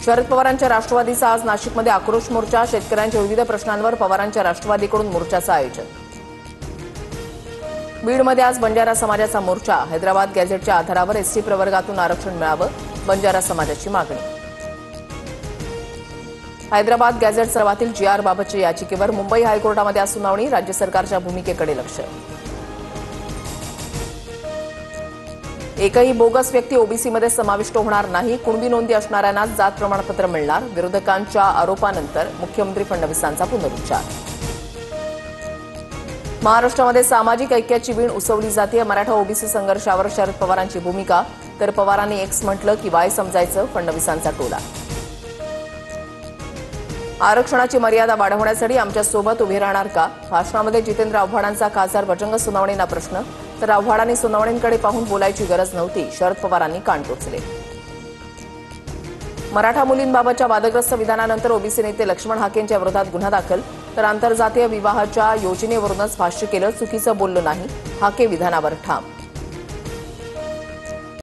शरद पवारांच्या राष्ट्रवादीचा आज नाशिकमध्ये आक्रोश मोर्चा. शेतकऱ्यांच्या विविध प्रश्नांवर पवारांच्या राष्ट्रवादीकडून मोर्चाचं आयोजन. बीडमध्ये आज बंजारा समाजाचा मोर्चा. हैदराबाद गॅझेटच्या आधारावर एसटी प्रवर्गातून आरक्षण मिळावं, बंजारा समाजाची मागणी. हैदराबाद गॅझेट सर्वातील GR बाबतच्या याचिकेवर मुंबई हायकोर्टामध्ये आज सुनावणी. राज्य सरकारच्या भूमिकेकडे लक्ष. एकही बोगस व्यक्ती ओबीसीमध्ये समाविष्ट होणार नाही. कुणबी नोंदी असणाऱ्यांनाच जात प्रमाणपत्र मिळणार. विरोधकांच्या आरोपानंतर मुख्यमंत्री फडणवीसांचा पुनरुच्चार. महाराष्ट्रामध्ये सामाजिक ऐक्याची वीण उसवली जाते. मराठा ओबीसी संघर्षावर शरद पवारांची भूमिका. तर पवारांनी एक्स म्हटलं की वाय समजायचं, फडणवीसांचा टोला. आरक्षणाची मर्यादा वाढवण्यासाठी आमच्यासोबत उभे राहणार का? भाषणामध्ये जितेंद्र आव्हाडांचा खासदार भजंग सुनावणींना प्रश्न. तर आव्हाडांनी सुनावणींकडे पाहून बोलायची गरज नव्हती, शरद पवारांनी कान टोचले. मराठा मुलींबाबतच्या वादग्रस्त विधानानंतर ओबीसी नेते लक्ष्मण हाकेंच्या विरोधात गुन्हा दाखल. तर आंतरजातीय विवाहाच्या योजनेवरूनच भाष्य केलं, चुकीचं बोललो नाही, हाके विधानावर ठाम.